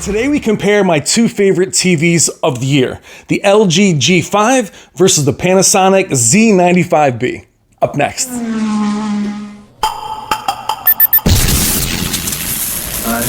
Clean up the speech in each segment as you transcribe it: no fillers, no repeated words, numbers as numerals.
Today we compare my two favorite TVs of the year, the LG G5 versus the Panasonic Z95B. Up next. I've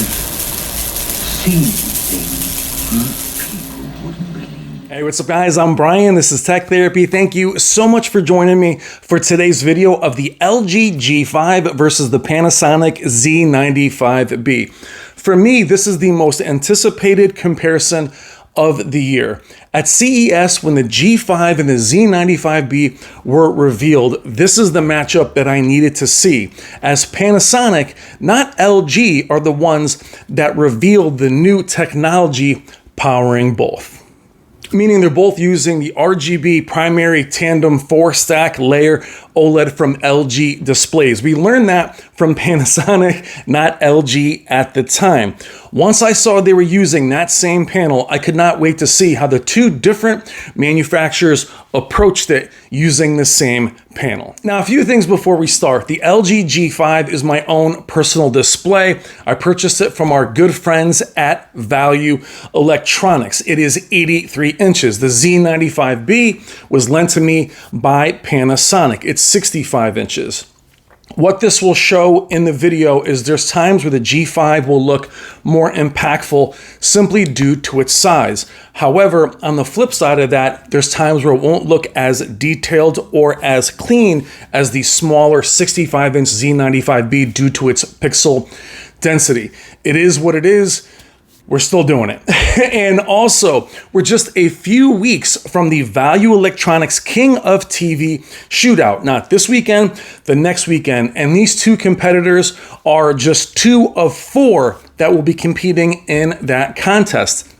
seen things people wouldn't believe. Hey, what's up guys? I'm Brian, this is Tech Therapy. Thank you so much for joining me for today's video of the LG G5 versus the Panasonic Z95B. For me, this is the most anticipated comparison of the year. At CES, when the G5 and the Z95B were revealed, this is the matchup that I needed to see, as Panasonic, not LG, are the ones that revealed the new technology powering both. Meaning they're both using the RGB primary tandem 4-stack layer OLED from LG displays. We learned that from Panasonic, not LG at the time. Once I saw they were using that same panel, I could not wait to see how the two different manufacturers approached it using the same panel. Now, a few things before we start. The LG G5 is my own personal display. I purchased it from our good friends at Value Electronics. It is 83 inches. The Z95B was lent to me by Panasonic. It's 65 inches. What this will show in the video is there's times where the G5 will look more impactful simply due to its size. However, on the flip side of that, there's times where it won't look as detailed or as clean as the smaller 65-inch Z95B due to its pixel density. It is what it is. We're still doing it. And also, we're just a few weeks from the Value Electronics King of TV shootout. Not this weekend, the next weekend. And these two competitors are just 2 of 4 that will be competing in that contest.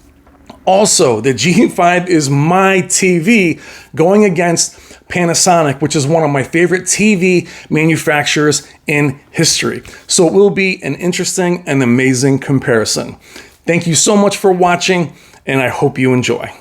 Also, the G5 is my TV going against Panasonic, which is one of my favorite TV manufacturers in history. So it will be an interesting and amazing comparison. Thank you so much for watching, and I hope you enjoy.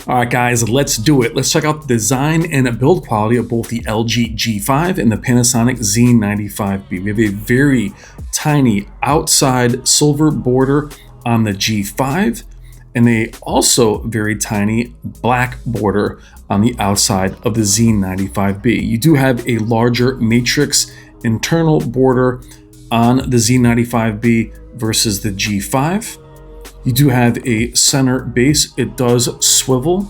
All right, guys, let's do it. Let's check out the design and build quality of both the LG G5 and the Panasonic Z95B. We have a very tiny outside silver border on the G5 and a also very tiny black border on the outside of the Z95B. You do have a larger matrix internal border on the Z95B versus the G5. You do have a center base. It does swivel.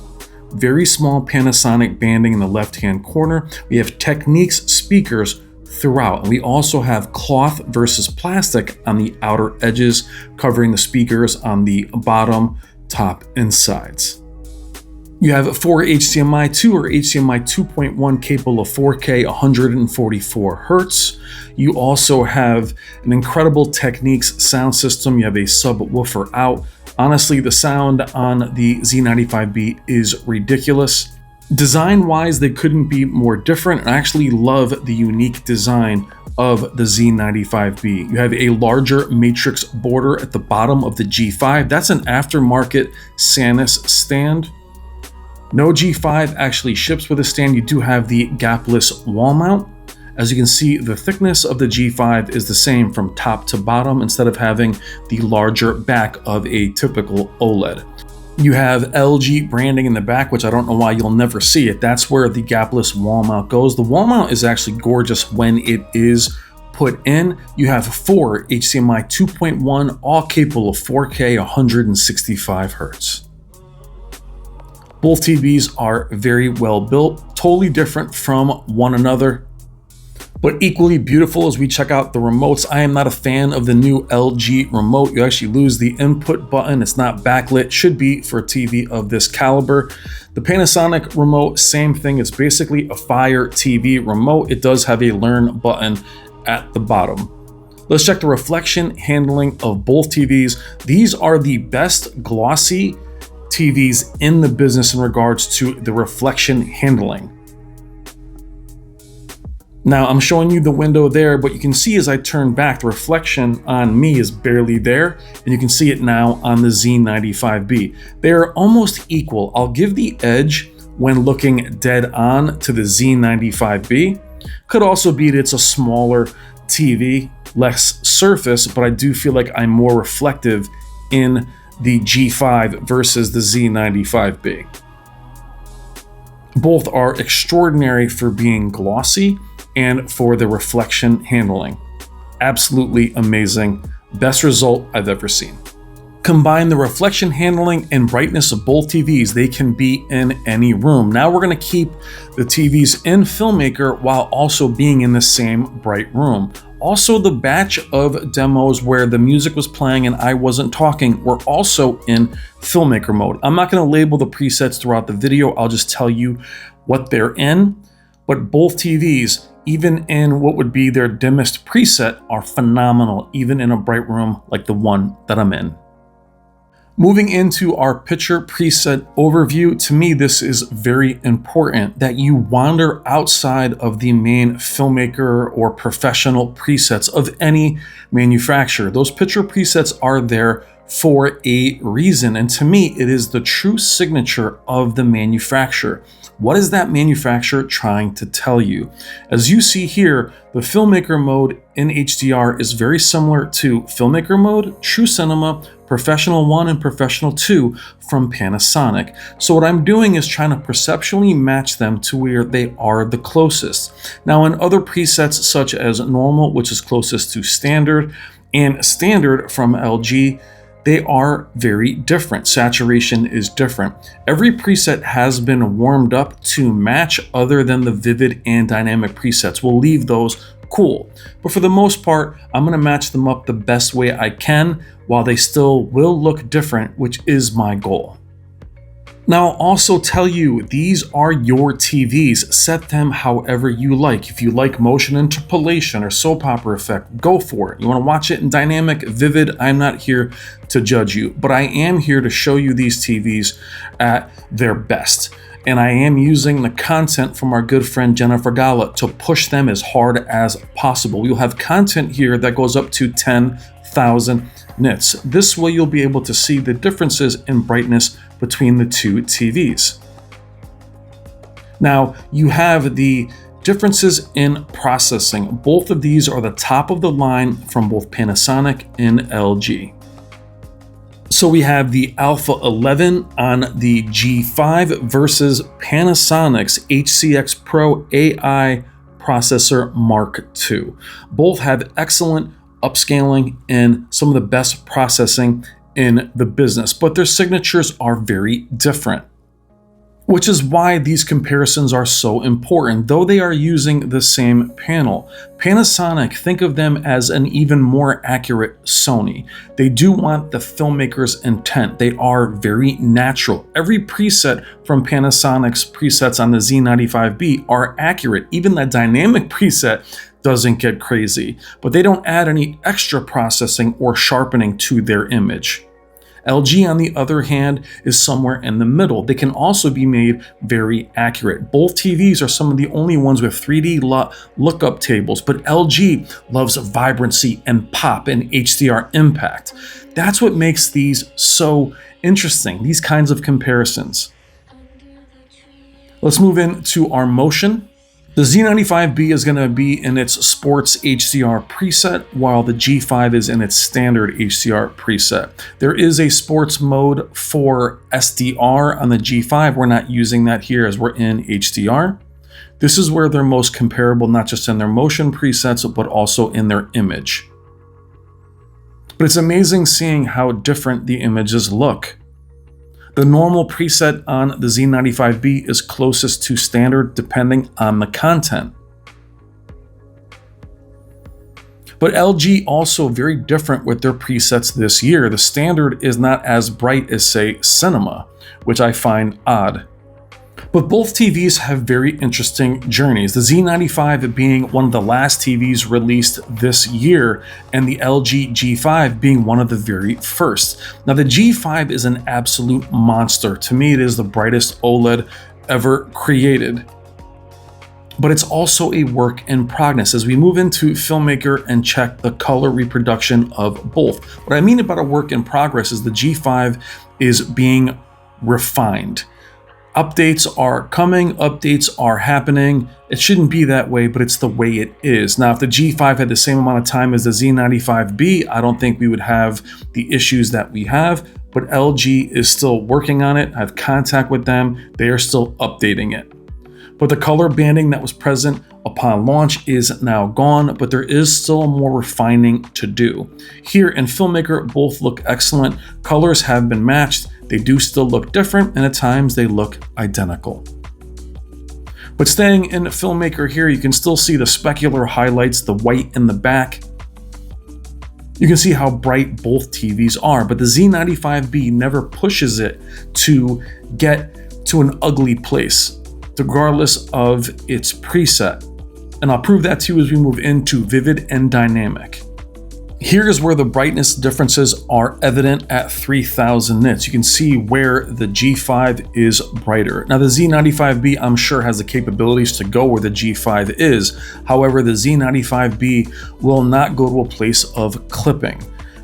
Very small Panasonic banding in the left-hand corner. We have Technics speakers throughout. We also have cloth versus plastic on the outer edges, covering the speakers on the bottom, top, and sides. You have 4 HDMI 2 or HDMI 2.1 capable of 4K 144 Hertz. You also have an incredible Technics sound system. You have a subwoofer out. Honestly, the sound on the Z95B is ridiculous. Design-wise, they couldn't be more different. I actually love the unique design of the Z95B. You have a larger matrix border at the bottom of the G5. That's an aftermarket Sanus stand. No G5 actually ships with a stand. You do have the gapless wall mount. As you can see, the thickness of the G5 is the same from top to bottom instead of having the larger back of a typical OLED. You have LG branding in the back, which I don't know why you'll never see it. That's where the gapless wall mount goes. The wall mount is actually gorgeous when it is put in. You have 4 HDMI 2.1, all capable of 4K 165 Hz. Both TVs are very well built, totally different from one another, but equally beautiful as we check out the remotes. I am not a fan of the new LG remote. You actually lose the input button. It's not backlit, should be for a TV of this caliber. The Panasonic remote, same thing. It's basically a Fire TV remote. It does have a learn button at the bottom. Let's check the reflection handling of both TVs. These are the best glossy TVs in the business in regards to the reflection handling. Now I'm showing you the window there, but you can see as I turn back, the reflection on me is barely there, and you can see it now on the Z95B. They're almost equal. I'll give the edge when looking dead on to the Z95B. Could also be that it's a smaller TV, less surface, but I do feel like I'm more reflective in the G5 versus the Z95B. Both are extraordinary for being glossy and for the reflection handling. Absolutely amazing. Best result I've ever seen. Combine the reflection handling and brightness of both TVs, they can be in any room. Now we're going to keep the TVs in Filmmaker while also being in the same bright room. Also, the batch of demos where the music was playing and I wasn't talking were also in Filmmaker mode. I'm not going to label the presets throughout the video. I'll just tell you what they're in. But both TVs, even in what would be their dimmest preset, are phenomenal, even in a bright room like the one that I'm in. Moving into our picture preset overview, to me this is very important that you wander outside of the main Filmmaker or professional presets of any manufacturer. Those picture presets are there for a reason, and to me it is the true signature of the manufacturer. What is that manufacturer trying to tell you? As you see here, the Filmmaker mode in HDR is very similar to Filmmaker mode, True Cinema, Professional 1 and Professional 2 from Panasonic. So what I'm doing is trying to perceptually match them to where they are the closest. Now in other presets such as Normal, which is closest to Standard, and Standard from LG, they are very different. Saturation is different. Every preset has been warmed up to match other than the vivid and dynamic presets. We'll leave those cool. But for the most part, I'm going to match them up the best way I can while they still will look different, which is my goal. Now, I'll also tell you, these are your TVs. Set them however you like. If you like motion interpolation or soap opera effect, go for it. You want to watch it in dynamic, vivid, I'm not here to judge you, but I am here to show you these TVs at their best. And I am using the content from our good friend Jennifer Gala to push them as hard as possible. You'll have content here that goes up to 10,000 nits. This way you'll be able to see the differences in brightness between the two TVs. Now you have the differences in processing. Both of these are the top of the line from both Panasonic and LG. So we have the Alpha 11 on the G5 versus Panasonic's HCX Pro AI processor Mark II. Both have excellent upscaling and some of the best processing in the business, but their signatures are very different, which is why these comparisons are so important. Though they are using the same panel, Panasonic, think of them as an even more accurate Sony. They do want the filmmaker's intent. They are very natural. Every preset from Panasonic's presets on the Z95B are accurate. Even that dynamic preset doesn't get crazy, but they don't add any extra processing or sharpening to their image. LG, on the other hand, is somewhere in the middle. They can also be made very accurate. Both TVs are some of the only ones with 3D lookup tables, but LG loves vibrancy and pop and HDR impact. That's what makes these so interesting, these kinds of comparisons. Let's move into our motion. The Z95B is going to be in its sports HDR preset, while the G5 is in its standard HDR preset. There is a sports mode for SDR on the G5. We're not using that here as we're in HDR. This is where they're most comparable, not just in their motion presets, but also in their image. But it's amazing seeing how different the images look. The normal preset on the Z95B is closest to standard depending on the content. But LG also very different with their presets this year. The standard is not as bright as, say, Cinema, which I find odd. But both TVs have very interesting journeys, the Z95 being one of the last TVs released this year, and the LG G5 being one of the very first. Now the G5 is an absolute monster. To me, it is the brightest OLED ever created. But it's also a work in progress as we move into Filmmaker and check the color reproduction of both. What I mean about a work in progress is the G5 is being refined. Updates are coming, updates are happening. It shouldn't be that way, but it's the way it is. Now, if the G5 had the same amount of time as the Z95B, I don't think we would have the issues that we have, but LG is still working on it. I have contact with them. They are still updating it. But the color banding that was present upon launch is now gone, but there is still more refining to do. Here in Filmmaker, both look excellent. Colors have been matched. They do still look different, and at times they look identical. But staying in Filmmaker here, you can still see the specular highlights, the white in the back. You can see how bright both TVs are, but the Z95B never pushes it to get to an ugly place, regardless of its preset. And I'll prove that to you as we move into Vivid and Dynamic. Here is where the brightness differences are evident at 3000 nits. You can see where the G5 is brighter. Now the Z95B I'm sure has the capabilities to go where the G5 is. However, the Z95B will not go to a place of clipping.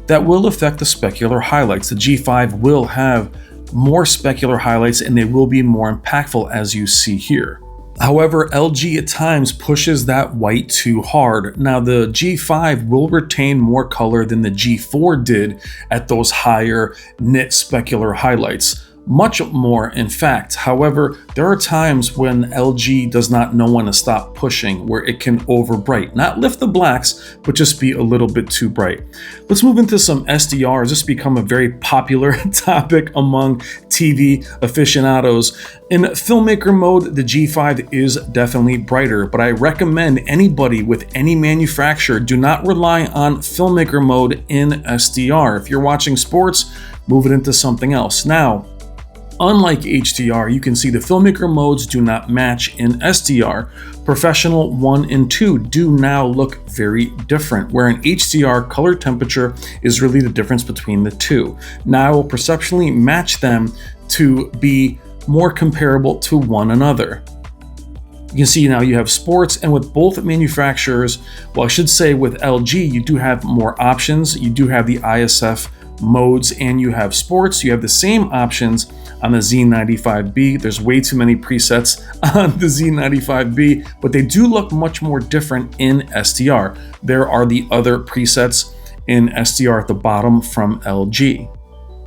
That will affect the specular highlights. The G5 will have more specular highlights and they will be more impactful as you see here. However, LG at times pushes that white too hard. Now the G5 will retain more color than the G4 did at those higher nit specular highlights. Much more, in fact. However, there are times when LG does not know when to stop pushing, where it can overbright. Not lift the blacks, but just be a little bit too bright. Let's move into some SDRs. This has become a very popular topic among TV aficionados. In Filmmaker mode, the G5 is definitely brighter, but I recommend anybody with any manufacturer do not rely on Filmmaker mode in SDR. If you're watching sports, move it into something else. Now, unlike HDR, you can see the Filmmaker modes do not match in SDR. Professional 1 and 2 do now look very different, where in HDR, color temperature is really the difference between the two. Now I will perceptually match them to be more comparable to one another. You can see now you have sports, and with both manufacturers, well, I should say with LG, you do have more options. You do have the ISF modes and you have sports. You have the same options on the Z95B. There's way too many presets on the Z95B, but they do look much more different in SDR. There are the other presets in SDR at the bottom from LG.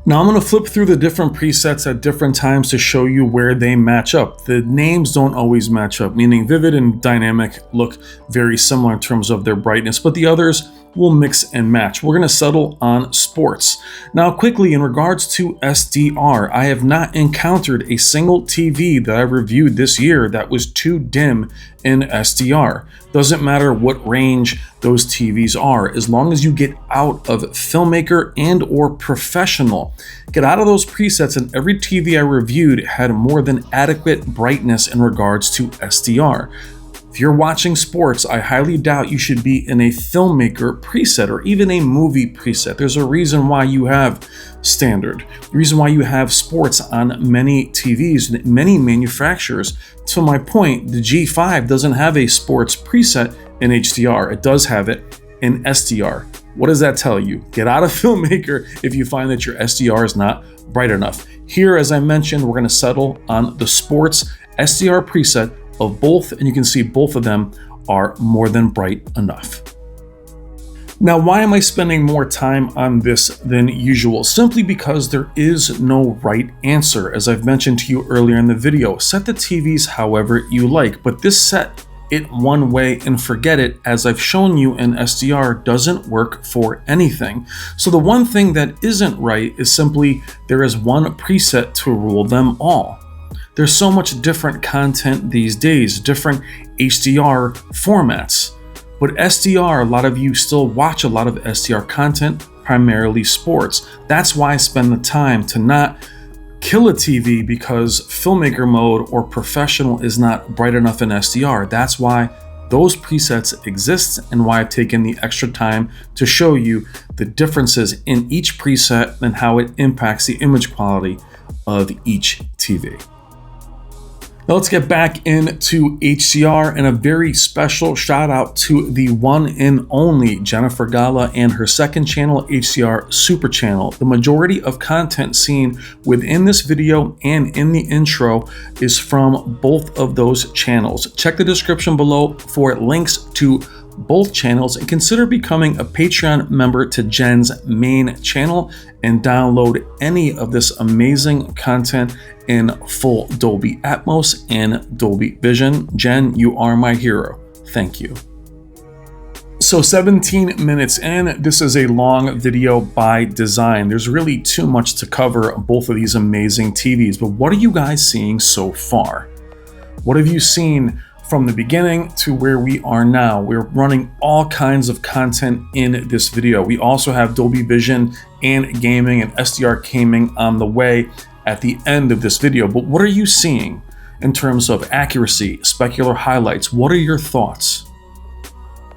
Now I'm going to flip through the different presets at different times to show you where they match up. The names don't always match up, meaning Vivid and Dynamic look very similar in terms of their brightness, but the others will mix and match. We're going to settle on sports. Now quickly, in regards to SDR, I have not encountered a single TV that I reviewed this year that was too dim in SDR. Doesn't matter what range those TVs are, as long as you get out of Filmmaker and or Professional. Get out of those presets, and every TV I reviewed had more than adequate brightness in regards to SDR. If you're watching sports, I highly doubt you should be in a Filmmaker preset or even a movie preset. There's a reason why you have standard, the reason why you have sports on many TVs and many manufacturers. To my point, the G5 doesn't have a sports preset in HDR. It does have it in SDR. What does that tell you? Get out of Filmmaker if you find that your SDR is not bright enough. Here, as I mentioned, we're going to settle on the sports SDR preset of both, and you can see both of them are more than bright enough. Now, why am I spending more time on this than usual? Simply because there is no right answer. As I've mentioned to you earlier in the video, set the TVs however you like, but this set it one way and forget it, as I've shown you in SDR, doesn't work for anything. So the one thing that isn't right is simply there is one preset to rule them all. There's so much different content these days, different HDR formats. But SDR, a lot of you still watch a lot of SDR content, primarily sports. That's why I spend the time to not kill a TV because filmmaker mode or professional is not bright enough in SDR. That's why those presets exist and why I've taken the extra time to show you the differences in each preset and how it impacts the image quality of each TV. Now let's get back into HDR, and a very special shout out to the one and only Jennifer Gala and her second channel, HDR Super Channel. The majority of content seen within this video and in the intro is from both of those channels. Check the description below for links to both channels, and consider becoming a Patreon member to Jen's main channel and download any of this amazing content in full Dolby Atmos and Dolby Vision. Jen, you are my hero. Thank you. So 17 minutes in, this is a long video by design. There's really too much to cover both of these amazing TVs, but what are you guys seeing so far? What have you seen from the beginning to where we are now? We're running all kinds of content in this video. We also have Dolby Vision and gaming and SDR gaming on the way at the end of this video. But what are you seeing in terms of accuracy, specular highlights? What are your thoughts?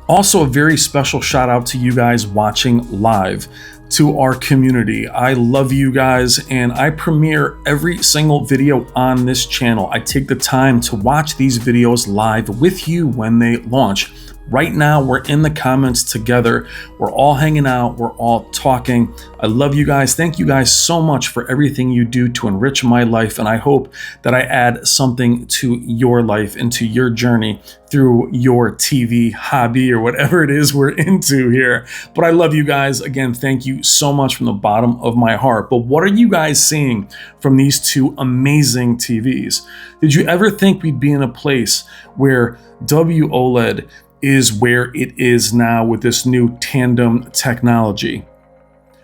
Also, a very special shout out to you guys watching live, to our community. I love you guys, and I premiere every single video on this channel. I take the time to watch these videos live with you when they launch. Right now, we're in the comments together. We're all hanging out. We're all talking. I love you guys. Thank you guys so much for everything you do to enrich my life. And I hope that I add something to your life and to your journey through your TV hobby or whatever it is we're into here. But I love you guys. Again, thank you so much from the bottom of my heart. But what are you guys seeing from these two amazing TVs? Did you ever think we'd be in a place where WOLED is where it is now with this new tandem technology?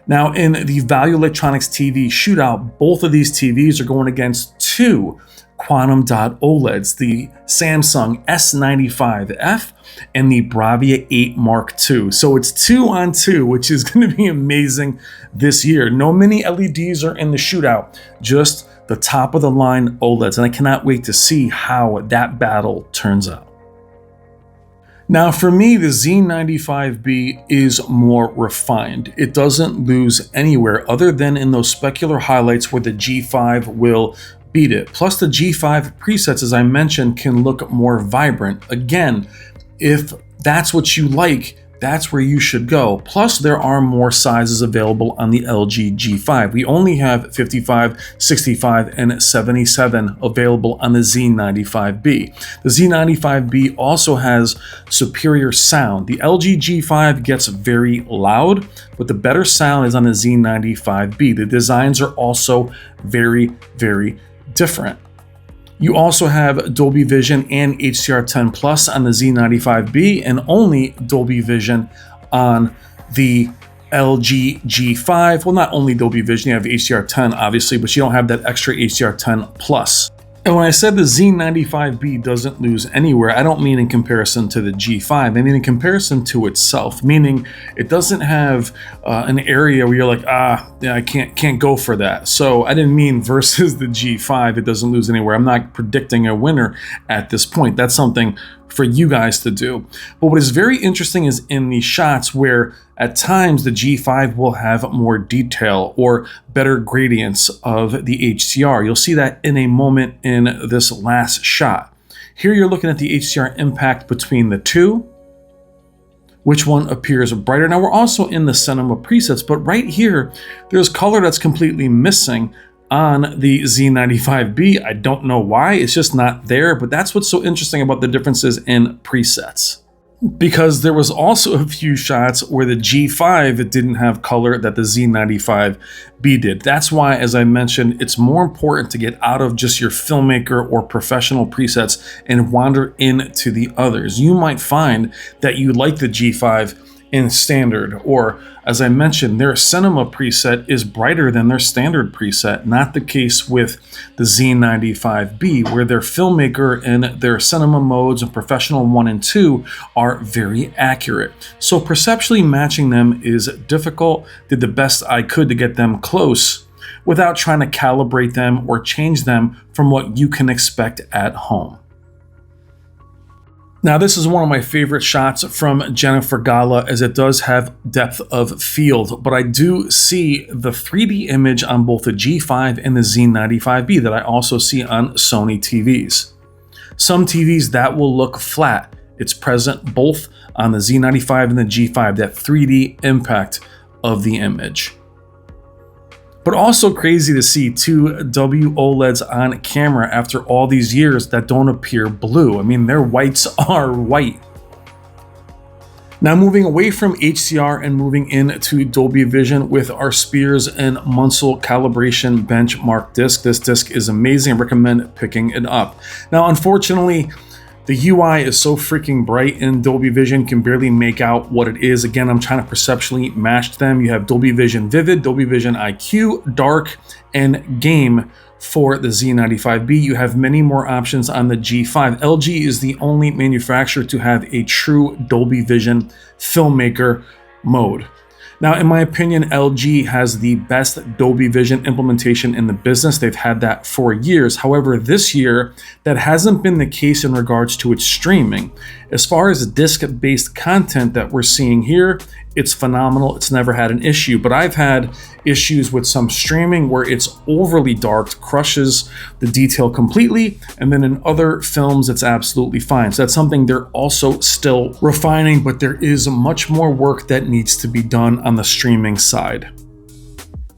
Now, in the Value Electronics TV shootout, both of these TVs are going against two quantum dot OLEDs, the Samsung S95F and the Bravia 8 Mark II. So it's 2 on 2, which is going to be amazing this year. No mini LEDs are in the shootout, just the top of the line OLEDs, and I cannot wait to see how that battle turns out. Now, for me, the Z95B is more refined. It doesn't lose anywhere other than in those specular highlights where the G5 will beat it. Plus, the G5 presets, as I mentioned, can look more vibrant. Again, if that's what you like, that's where you should go. Plus, there are more sizes available on the LG G5. We only have 55, 65, and 77 available on the Z95B. The Z95B also has superior sound. The LG G5 gets very loud, but the better sound is on the Z95B. The designs are also very, very different. You also have Dolby Vision and HDR10 Plus on the Z95B, and only Dolby Vision on the LG G5. Well, not only Dolby Vision, you have HDR10 obviously, but you don't have that extra HDR10 Plus. And when I said the Z95B doesn't lose anywhere, I don't mean in comparison to the G5. I mean in comparison to itself, meaning it doesn't have an area where you're like, yeah, I can't go for that. So I didn't mean versus the G5, it doesn't lose anywhere. I'm not predicting a winner at this point. That's something for you guys to do. But what is very interesting is in the shots where at times the G5 will have more detail or better gradients of the HDR. You'll see that in a moment in this last shot. Here you're looking at the HDR impact between the two. Which one appears brighter? Now we're also in the cinema presets, but right here, there's color that's completely missing on the Z95B. I don't know why, it's just not there, but that's what's so interesting about the differences in presets. Because there was also a few shots where the G5 didn't have color that the Z95B did. That's why, as I mentioned, it's more important to get out of just your filmmaker or professional presets and wander into the others. You might find that you like the G5 in standard, or as I mentioned, their cinema preset is brighter than their standard preset. Not the case with the Z95B, where their filmmaker and their cinema modes and professional 1 and 2 are very accurate. So perceptually matching them is difficult. Did the best I could to get them close without trying to calibrate them or change them from what you can expect at home. Now, this is one of my favorite shots from Jennifer Gala, as it does have depth of field, but I do see the 3D image on both the G5 and the Z95B that I also see on Sony TVs. Some TVs that will look flat. It's present both on the Z95 and the G5, that 3D impact of the image. But also crazy to see two W OLEDs on camera after all these years that don't appear blue. I mean, their whites are white. Now moving away from HDR and moving into Dolby Vision with our Spears and Munsell calibration benchmark disc. This disc is amazing. I recommend picking it up. Now, unfortunately, the UI is so freaking bright and Dolby Vision can barely make out what it is. Again, I'm trying to perceptually match them. You have Dolby Vision Vivid, Dolby Vision IQ, Dark, and Game for the Z95B. You have many more options on the G5. LG is the only manufacturer to have a true Dolby Vision filmmaker mode. Now, in my opinion, LG has the best Dolby Vision implementation in the business. They've had that for years. However, this year, that hasn't been the case in regards to its streaming. As far as disc-based content that we're seeing here, it's phenomenal. It's never had an issue, but I've had issues with some streaming where it's overly dark, crushes the detail completely, and then in other films, it's absolutely fine. So that's something they're also still refining, but there is much more work that needs to be done on the streaming side.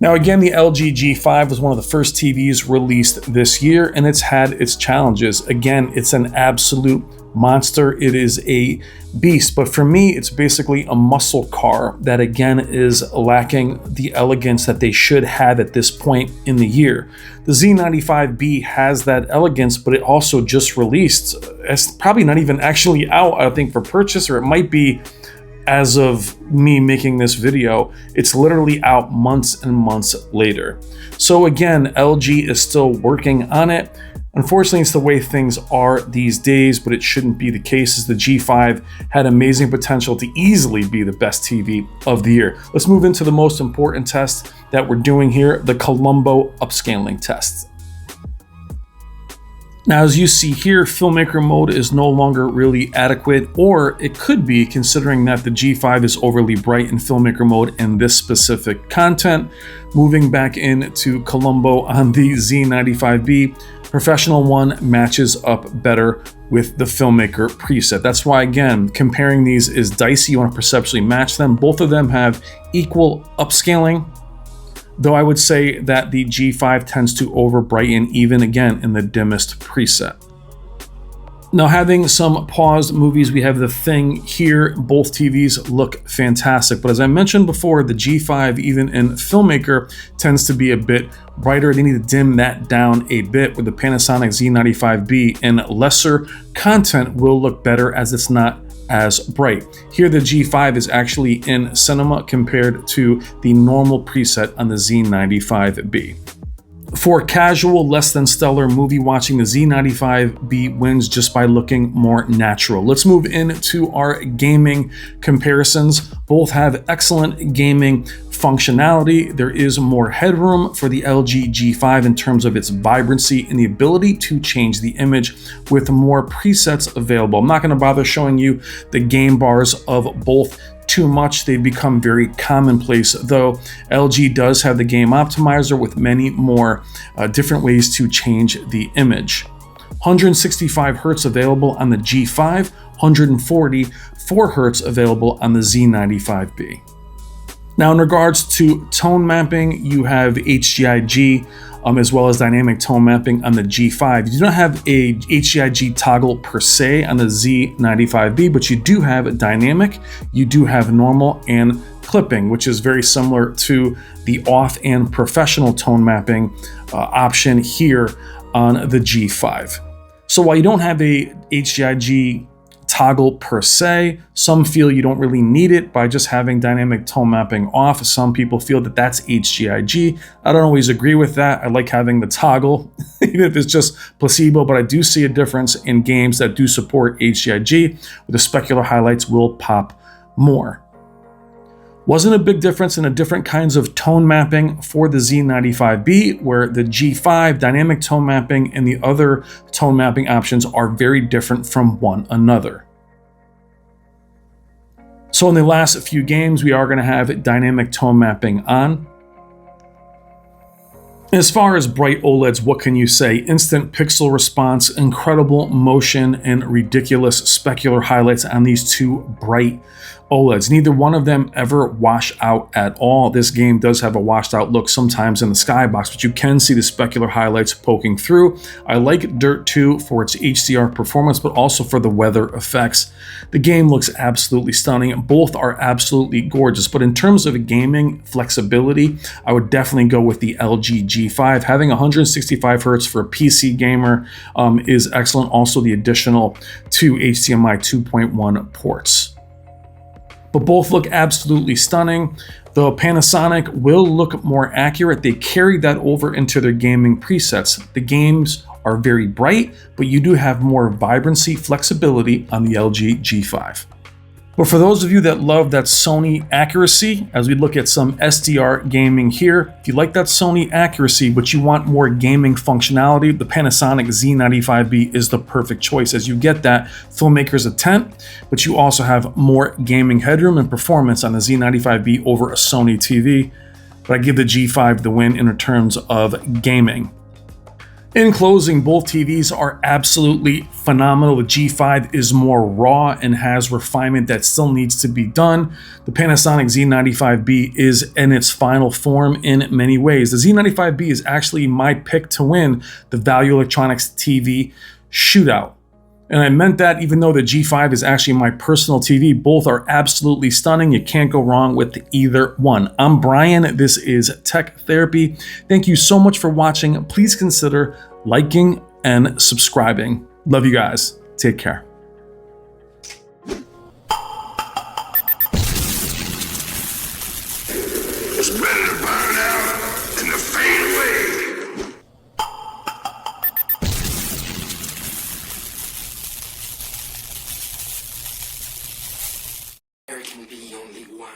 Now again, the LG G5 was one of the first TVs released this year, and it's had its challenges. Again, it's an absolute monster. It is a beast, but for me, it's basically a muscle car that again is lacking the elegance that they should have at this point in the year. The Z95B has that elegance, but it also just released. It's probably not even actually out, I think, for purchase, or it might be as of me making this video. It's literally out months and months later. So again, LG is still working on it. Unfortunately, it's the way things are these days, but it shouldn't be the case, as the G5 had amazing potential to easily be the best TV of the year. Let's move into the most important test that we're doing here, the Colombo upscaling test. Now, as you see here, filmmaker mode is no longer really adequate, or it could be, considering that the G5 is overly bright in filmmaker mode in this specific content. Moving back into Colombo on the Z95B, Professional 1 matches up better with the filmmaker preset. That's why, again, comparing these is dicey. You want to perceptually match them. Both of them have equal upscaling, though I would say that the G5 tends to over brighten even again in the dimmest preset. Now, having some paused movies, we have The Thing here. Both TVs look fantastic, but as I mentioned before, the G5, even in filmmaker, tends to be a bit brighter. They need to dim that down a bit, with the Panasonic Z95B in lesser content will look better as it's not as bright. Here, the G5 is actually in cinema compared to the normal preset on the Z95B. For casual, less than stellar movie watching, the Z95B wins just by looking more natural. Let's move into our gaming comparisons. Both have excellent gaming functionality. There is more headroom for the LG G5 in terms of its vibrancy and the ability to change the image with more presets available. I'm not going to bother showing you the game bars of both too much. They've become very commonplace, though LG does have the game optimizer with many more different ways to change the image. 165 Hz available on the G5, 144 Hz available on the Z95B. Now, in regards to tone mapping, you have HDIG as well as dynamic tone mapping on the G5. You do not have a HDIG toggle per se on the Z95B, but you do have dynamic, you do have normal and clipping, which is very similar to the auth and professional tone mapping option here on the G5. So while you don't have a HDIG toggle per se, some feel you don't really need it by just having dynamic tone mapping off. Some people feel that that's HDIG. I don't always agree with that. I like having the toggle, even if it's just placebo, but I do see a difference in games that do support HDIG, where the specular highlights will pop more. Wasn't a big difference in the different kinds of tone mapping for the Z95B, where the G5 dynamic tone mapping and the other tone mapping options are very different from one another. So in the last few games, we are going to have dynamic tone mapping on. As far as bright OLEDs, what can you say? Instant pixel response, incredible motion, and ridiculous specular highlights on these two bright OLEDs. Neither one of them ever wash out at all. This game does have a washed out look sometimes in the skybox, but you can see the specular highlights poking through. I like Dirt 2 for its HDR performance, but also for the weather effects. The game looks absolutely stunning. Both are absolutely gorgeous, but in terms of gaming flexibility, I would definitely go with the LG G5. Having 165 Hz for a PC gamer is excellent. Also, the additional two HDMI 2.1 ports. But both look absolutely stunning. The Panasonic will look more accurate. They carried that over into their gaming presets. The games are very bright, but you do have more vibrancy, flexibility on the LG G5. But for those of you that love that Sony accuracy, as we look at some SDR gaming here, if you like that Sony accuracy, but you want more gaming functionality, the Panasonic Z95B is the perfect choice, as you get that filmmaker's intent, but you also have more gaming headroom and performance on the Z95B over a Sony TV. But I give the G5 the win in terms of gaming. In closing, both TVs are absolutely phenomenal. The G5 is more raw and has refinement that still needs to be done. The Panasonic Z95B is in its final form in many ways. The Z95B is actually my pick to win the Value Electronics TV shootout. And I meant that even though the G5 is actually my personal TV, both are absolutely stunning. You can't go wrong with either one. I'm Brian. This is Tech Therapy. Thank you so much for watching. Please consider liking and subscribing. Love you guys. Take care. It's better to burn out than to fade away. There can be only one.